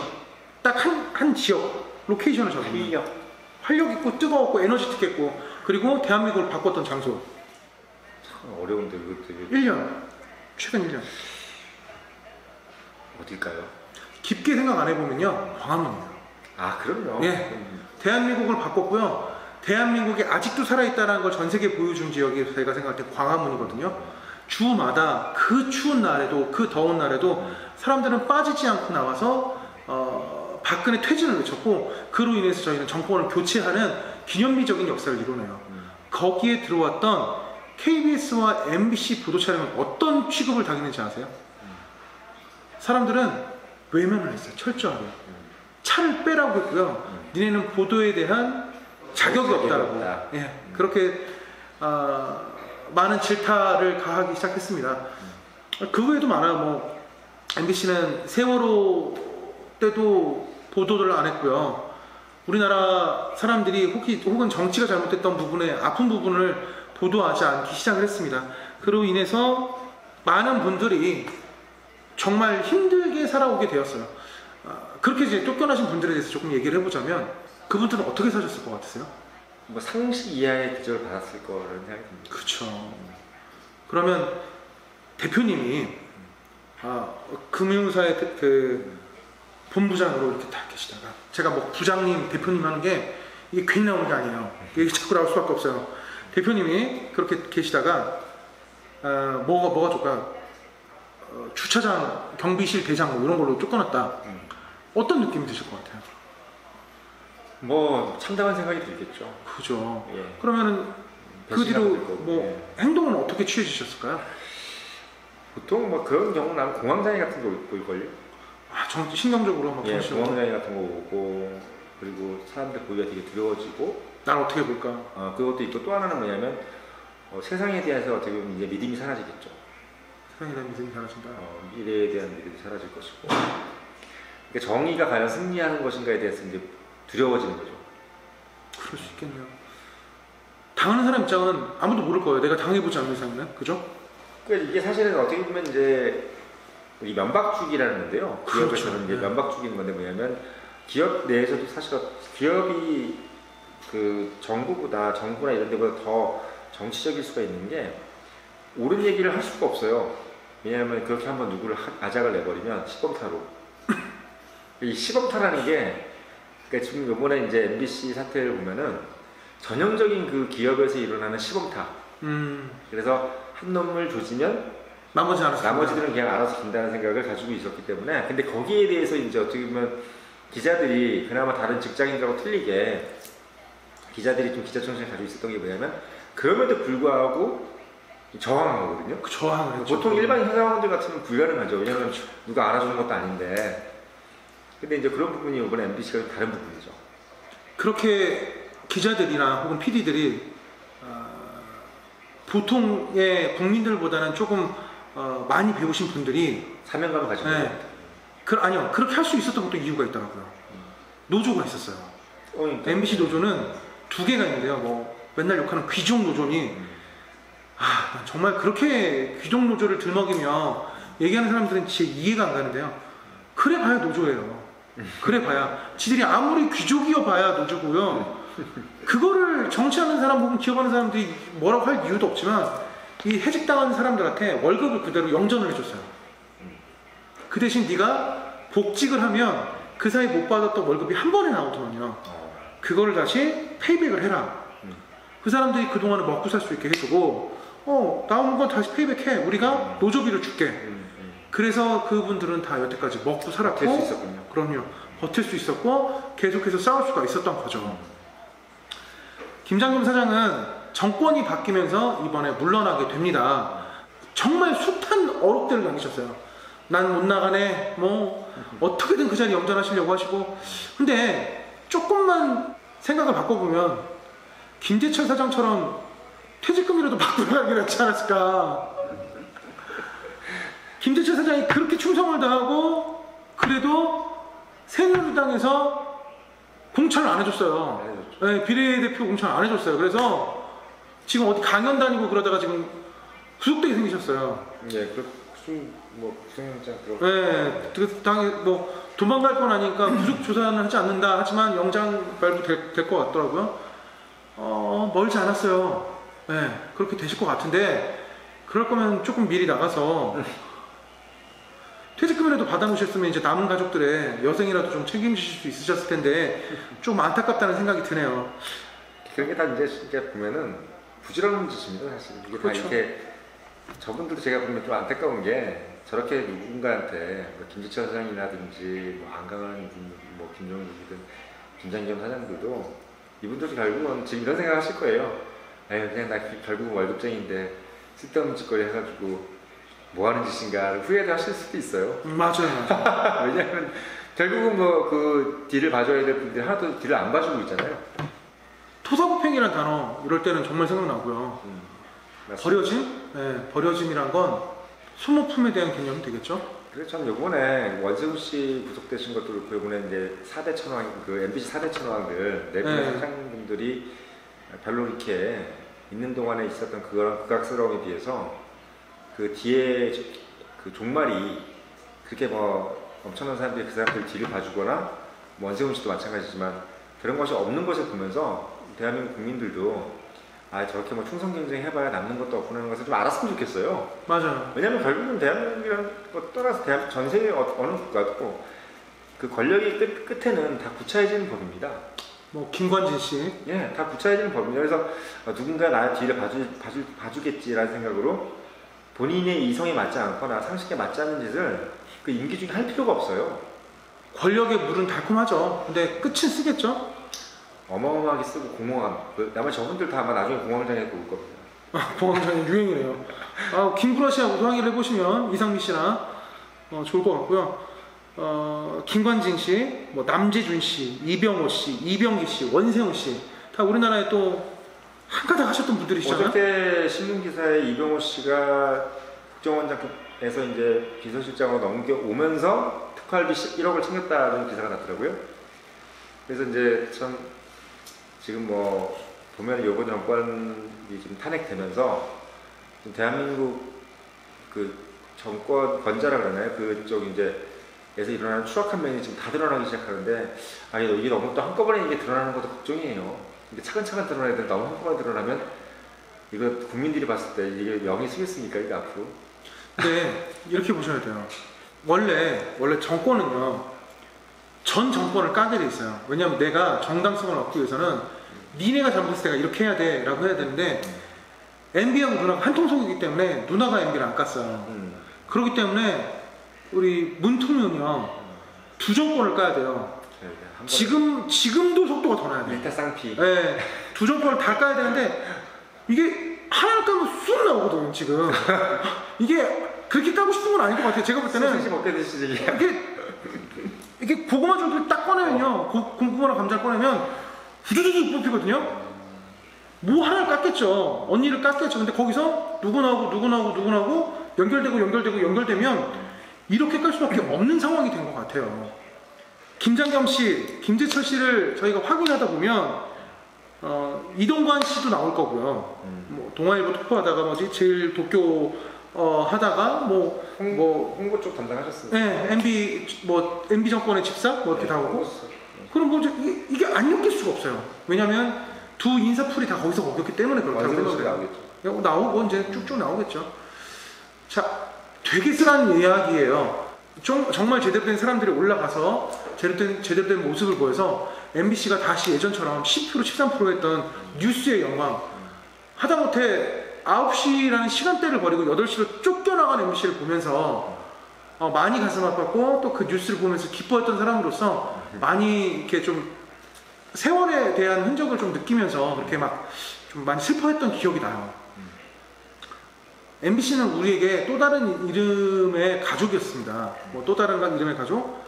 딱 한 지역, 로케이션을 잡으면 활력 있고 뜨거웠고 에너지틱했고, 그리고 대한민국을 바꿨던 장소. 참 어려운데 그것도 1년. 최근 1년. 어딜까요? 깊게 생각 안 해보면요, 광화문이에요. 아, 그럼요. 예. 대한민국을 바꿨고요. 대한민국이 아직도 살아있다는 걸 전 세계에 보여준 지역이 제가 생각할 때 광화문이거든요. 주마다 그 추운 날에도, 그 더운 날에도 사람들은 빠지지 않고 나와서 박근혜 퇴진을 외쳤고, 그로 인해서 저희는 정권을 교체하는 기념비적인 역사를 이루네요. 거기에 들어왔던 KBS와 MBC 보도 촬영은 어떤 취급을 당했는지 아세요? 사람들은 외면을 했어요. 철저하게. 차를 빼라고 했고요. 니네는 보도에 대한 자격이 없다라고. 예, 그렇게 많은 질타를 가하기 시작했습니다. 그 외에도 많아요. 뭐 MBC는 세월호 때도 보도를 안 했고요. 우리나라 사람들이 혹은 정치가 잘못됐던 부분에 아픈 부분을 보도하지 않기 시작을 했습니다. 그로 인해서 많은 분들이 정말 힘들게 살아오게 되었어요. 그렇게 이제 쫓겨나신 분들에 대해서 조금 얘기를 해보자면, 그분들은 어떻게 사셨을 것 같으세요? 뭐 상식 이하의 기절을 받았을 거라는 생각이 듭니다. 그렇죠. 그러면 대표님이 금융사의 그 본부장으로 이렇게 딱 계시다가, 제가 뭐 부장님, 대표님 하는 게 이게 괜히 나오는 게 아니에요. 이게 자꾸 나올 수밖에 없어요. 대표님이 그렇게 계시다가 뭐가 좋을까? 주차장 경비실 대장 뭐 이런 걸로 쫓겨났다. 어떤 느낌이 드실 것 같아요? 뭐 참담한 생각이 들겠죠. 그죠. 예. 그러면은 그 뒤로 배신감도 있고, 뭐 행동은 어떻게 취해지셨을까요? 보통 뭐 그런 경우는 아마 공황장애 같은 거 보일걸요. 신경적으로 막 예, 그러시고, 공황장애 같은 거 오고, 그리고 사람들 보기가 되게 두려워지고, 날 어떻게 볼까? 그것도 있고, 또 하나는 뭐냐면 세상에 대해서 어떻게 보면 이제 믿음이 사라지겠죠. 세상에 대한 믿음이 사라진다. 미래에 대한 믿음이 사라질 것이고, 그러니까 정의가 과연 승리하는 것인가에 대해서 이제 두려워지는 거죠. 그럴 수 있겠네요. 당하는 사람 입장은 아무도 모를 거예요. 내가 당해보지 않는 이상은. 그죠? 그러니까 이게 사실은 어떻게 보면 이제 이 면박주기라는 건데요. 기업에서는 그렇죠. 이제 면박주기인 건데, 뭐냐면 기업 내에서도 사실 기업이 그 정부나 이런 데보다 더 정치적일 수가 있는 게, 옳은 얘기를 할 수가 없어요. 왜냐하면 그렇게 한번 누구를 아작을 내버리면 시범타로. 이 시범타라는 게, 그러니까 지금 이번에 이제 MBC 사태를 보면은 전형적인 그 기업에서 일어나는 시범타. 그래서 한 놈을 조지면 나머지들은 그냥 알아서 긴다는 생각을 가지고 있었기 때문에, 근데 거기에 대해서 이제 어떻게 보면 기자들이 그나마 다른 직장인들하고 틀리게 기자들이 좀 기자정신을 가지고 있었던 게 뭐냐면, 그럼에도 불구하고 저항한 거거든요. 그 저항을 했죠. 보통 일반 회사원들 같으면 불가능하죠. 왜냐하면 누가 알아주는 것도 아닌데. 근데 이제 그런 부분이 이번에 MBC가 다른 부분이죠. 그렇게 기자들이나 혹은 PD들이 보통의 국민들보다는 조금 많이 배우신 분들이 사명감을 가지고. 네. 아니요, 그렇게 할 수 있었던 것도 이유가 있더라고요. 노조가 있었어요. 그러니까. MBC 노조는 두 개가 있는데요. 뭐 맨날 욕하는 귀족 노조니 난 정말 그렇게 귀족 노조를 들먹이며 얘기하는 사람들은 진짜 이해가 안 가는데요. 그래 봐야 노조예요. 그래 봐야 지들이 아무리 귀족이어 봐야 노조고요. 그거를 정치하는 사람 혹은 기업하는 사람들이 뭐라고 할 이유도 없지만 이 해직당한 사람들한테 월급을 그대로 영전을 해줬어요. 그 대신 네가 복직을 하면 그 사이 못 받았던 월급이 한 번에 나오더만요. 그거를 다시 페이백을 해라. 그 사람들이 그동안에 먹고 살 수 있게 해주고 나오는 건 다시 페이백해. 우리가 노조비를 줄게. 그래서 그분들은 다 여태까지 먹고 살았고 버틸 수 있었군요. 그럼요. 버틸 수 있었고 계속해서 싸울 수가 있었던 거죠. 김장겸 사장은 정권이 바뀌면서 이번에 물러나게 됩니다. 정말 숱한 어록들을 남기셨어요. 난 못 나가네. 뭐 어떻게든 그 자리 염전하시려고 하시고 근데 조금만 생각을 바꿔보면 김재철 사장처럼 퇴직금이라도 받고 나가기로 했지 않았을까. 김재철 사장이 그렇게 충성을 다하고 그래도 새누리당에서 공천을 안 해줬어요. 네, 비례대표 공천 안 해줬어요. 그래서 지금 어디 강연 다니고 그러다가 지금 구속되게 생기셨어요. 네, 구속영장 들어. 네, 그 당에 뭐 도망갈 건 아니니까 구속 조사는 하지 않는다 하지만 영장 발부 될 것 같더라고요. 멀지 않았어요. 네, 그렇게 되실 것 같은데 그럴 거면 조금 미리 나가서 퇴직금이라도 받아놓으셨으면 이제 남은 가족들의 여생이라도 좀 책임지실 수 있으셨을 텐데 좀 안타깝다는 생각이 드네요. 그런 게 다 이제 보면은 부지런한 짓입니다, 사실. 이게 그렇죠. 다 이렇게 저분들도 제가 보면 좀 안타까운 게 저렇게 누군가한테 뭐 김재철 사장이라든지 뭐 안강한 뭐 김종국이든 김장겸 사장들도 이분들도 결국은 지금 이런 생각 하실 거예요. 에휴 그냥 나 결국은 월급쟁이인데 쓸데없는 짓거리 해가지고 뭐 하는 짓인가를 후회도 하실 수도 있어요. 맞아요. 왜냐하면 결국은 뭐 그 딜을 봐줘야 될 분들이 하나도 딜을 안 봐주고 있잖아요. 토사구팽이라는 단어 이럴 때는 정말 생각나고요. 버려짐? 네, 버려짐이란 건 소모품에 대한 개념이 되겠죠? 그래서 참 요번에 원세훈 씨 구속되신 것도 그렇고 요번에 이제 4대 천왕, 그 MBC 4대 천왕들 네 분의 사장분들이 별로 이렇게 있는 동안에 있었던 그거랑 극악스러움에 비해서 그 뒤에 그 종말이 그렇게 뭐 엄청난 사람들이 그 사람들 뒤를 봐주거나 뭐 원세훈 씨도 마찬가지지만 그런 것이 없는 것을 보면서 대한민국 국민들도 저렇게 뭐 충성 경쟁 해봐야 남는 것도 없구나 하는 것을 좀 알았으면 좋겠어요. 맞아요. 왜냐면 결국은 대한민국이라는 것 떠나서 전 세계 어느 국가도 그 권력의 끝에는 다 구차해지는 법입니다. 뭐 김관진 씨. 예, 다 구차해지는 법입니다. 그래서 누군가 나의 뒤를 봐주겠지라는 생각으로 본인의 이성에 맞지 않거나 상식에 맞지 않는 짓을 그 임기 중에 할 필요가 없어요. 권력의 물은 달콤하죠. 근데 끝은 쓰겠죠? 어마어마하게 쓰고 공허함. 아마 저분들 다 아마 나중에 공황장애 올 겁니다. 공황장애 유행이네요. 김구라 씨하고 상의를 해보시면 이상미 씨나 좋을 것 같고요. 김관진 씨, 뭐 남재준 씨, 이병호 씨, 이병기 씨, 원세훈 씨 다 우리나라에 또 한가닥 하셨던 분들이시잖아요. 어저께 신문 기사에 이병호 씨가 국정원장에서 이제 비서실장으로 넘겨오면서 특활비 1억을 챙겼다는 기사가 났더라고요. 그래서 이제 참 지금 뭐 보면 이번 정권이 지금 탄핵되면서 대한민국 그 정권 권자라 그러나요? 그쪽 이제 에서 일어나는 추악한 면이 지금 다 드러나기 시작하는데 이게 너무 또 한꺼번에 이게 드러나는 것도 걱정이에요. 이게 차근차근 드러나야 되는데 너무 한꺼번에 드러나면 이거 국민들이 봤을 때 이게 명이 쓰겠습니까? 이게 앞으로. 네, 이렇게 보셔야 돼요. 원래 정권은요 전 정권을 까게 돼 있어요. 왜냐하면 내가 정당성을 얻기 위해서는 니네가 잘못했을 때 내가 이렇게 해야 돼 라고 해야 되는데 MB하고 누나가 한통속이기 때문에 누나가 MB를 안 깠어요. 그렇기 때문에 우리 문통령이요 두 정권을 까야 돼요. 지금도 속도가 더 나야 돼요. 일타쌍피. 네, 두 정권을 다 까야 되는데 이게 하나를 까면 쑥 나오거든요. 지금 이게 그렇게 까고 싶은 건 아닌 것 같아요. 제가 볼 때는 소시지 먹게 드시지. 이게 고구마 줄기를 딱 꺼내면요, 고구마랑 감자를 꺼내면 후두두두 뽑히거든요. 뭐 하나를 깠겠죠. 언니를 깠겠죠. 근데 거기서 누구 나오고 연결되면 이렇게 깔 수밖에 없는 상황이 된 것 같아요. 김장겸 씨, 김재철 씨를 저희가 확인하다 보면 이동관 씨도 나올 거고요. 뭐 동아일보 토프하다가 뭐지 제일 도쿄 하다가 홍보 쪽 담당하셨어요. 네, MB 정권의 집사 뭐 이렇게 나오고. 그럼 뭐 이게 안 엮일 수가 없어요. 왜냐면 두 인사풀이 다 거기서 먹였기 때문에 그렇다고 생각해요. 나오고 이제 쭉쭉 나오겠죠. 자, 되게 쓰라는 이야기예요. 정말 제대로 된 사람들이 올라가서 제대로 된 모습을 보여서 MBC가 다시 예전처럼 10% 13% 했던 뉴스의 영광, 하다못해 9시라는 시간대를 버리고 8시로 쫓겨나간 MBC를 보면서 많이 가슴 아팠고 또 그 뉴스를 보면서 기뻐했던 사람으로서 많이 이렇게 좀 세월에 대한 흔적을 좀 느끼면서 그렇게 막 좀 많이 슬퍼했던 기억이 나요. MBC는 우리에게 또 다른 이름의 가족이었습니다. 뭐 또 다른 이름의 가족?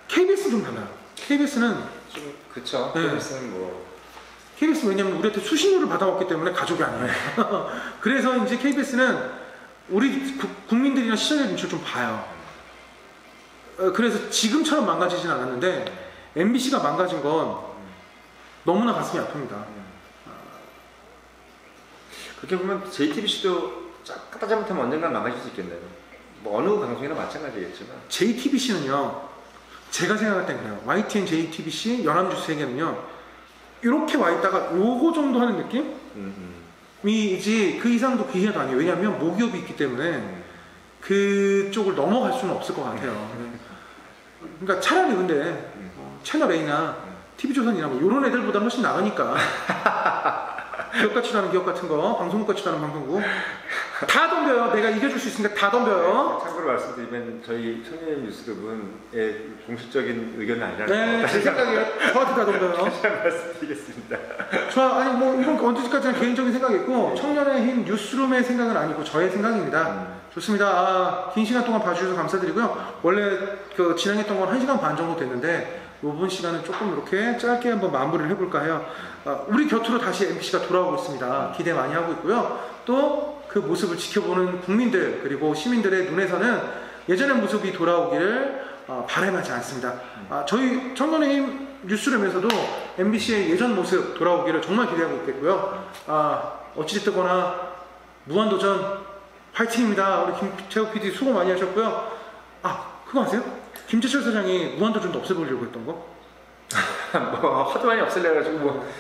KBS는 좀 달라요. KBS는 좀 그쵸. 네. KBS는 뭐 KBS 왜냐면 우리한테 수신료를 받아왔기 때문에 가족이 아니에요. 그래서 이제 KBS는 우리 국민들이나 시청자 눈치를 좀 봐요. 그래서 지금처럼 망가지진 않았는데 MBC가 망가진 건 너무나 가슴이 아픕니다. 그렇게 보면 JTBC도 까다 잘못하면 언젠가 망가질 수 있겠네요. 뭐 어느 방송이나 마찬가지겠지만 JTBC는요, 제가 생각할 땐 그래요. YTN, JTBC, 연합뉴스 세계는요, 이렇게 와 있다가 요거 정도 하는 느낌이지 그 이상도 그 이하도 아니에요. 왜냐하면 모기업이 있기 때문에 그쪽을 넘어갈 수는 없을 것 같아요. 그러니까 차라리 근데 채널 A나 TV조선이나 뭐 이런 애들보다 훨씬 나으니까 기업가치라는 기업 같은 거, 방송국가치라는 방송국 다 덤벼요. 내가 이겨줄 수 있으니까 다 덤벼요. 네, 참고로 말씀드리면 저희 청년 뉴스그룹의 공식적인 의견은 아니라는 네, 제 생각이에요. 저한테 다 덤벼요. 다시 한번 말씀드리겠습니다. 아니 뭐 이건 언제까지나 개인적인 생각이고 청년의 힘 뉴스룸의 생각은 아니고 저의 생각입니다. 좋습니다. 긴 시간 동안 봐주셔서 감사드리고요. 원래 진행했던 건 1시간 반 정도 됐는데 이번 시간은 조금 이렇게 짧게 한번 마무리를 해볼까 해요. 우리 곁으로 다시 MBC가 돌아오고 있습니다. 기대 많이 하고 있고요. 또 그 모습을 지켜보는 국민들 그리고 시민들의 눈에서는 예전의 모습이 돌아오기를 바람하지 않습니다. 저희 청년의 힘 뉴스룸에서도 MBC의 예전 모습 돌아오기를 정말 기대하고 있겠고요. 어찌됐거나 무한도전 파이팅입니다. 우리 김태호 PD 수고 많이 하셨고요. 그거 아세요? 김재철 사장이 무한도전도 없애보려고 했던 거? 뭐 하도 많이 없앨래 가지고 뭐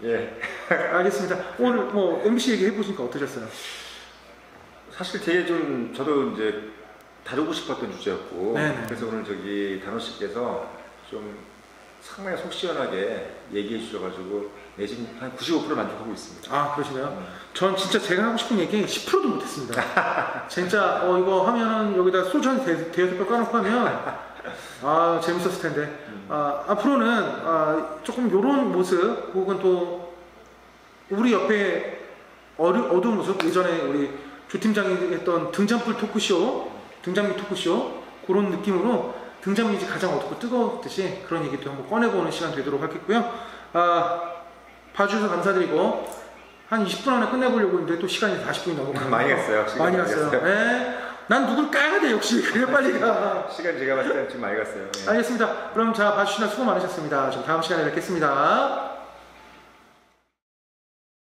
예. 알겠습니다. 오늘 뭐 MBC 얘기 해보시니까 어떠셨어요? 사실 되게 좀 저도 이제 다루고 싶었던 주제였고 네네. 그래서 오늘 단호 씨께서 좀 상당히 속 시원하게 얘기해 주셔가지고 내심 한 95% 만족하고 있습니다. 그러시나요? 전 진짜 제가 하고 싶은 얘기 10%도 못했습니다. 진짜 이거 하면은 여기다 소주 한 대여섯 병 까놓고 하면 재밌었을 텐데 앞으로는 조금 요런 모습 혹은 또 우리 옆에 어두운 모습 예전에 우리 조 팀장이 했던 등잔불 토크쇼 등잔밑 토크쇼 그런 느낌으로 등잔밑이 가장 어둡고 뜨거웠듯이 그런 얘기도 한번 꺼내보는 시간 되도록 하겠고요. 봐주셔서 감사드리고 한 20분 안에 끝내보려고 했는데 또 시간이 40분이 넘어가요. 많이 갔어요. 많이 갔어요. 네. 난 누굴 까야 돼 역시. 그래 빨리 가. 시간 제가 봤을 때는 좀 많이 갔어요. 네. 알겠습니다. 그럼 봐주시나 수고 많으셨습니다. 좀 다음 시간에 뵙겠습니다.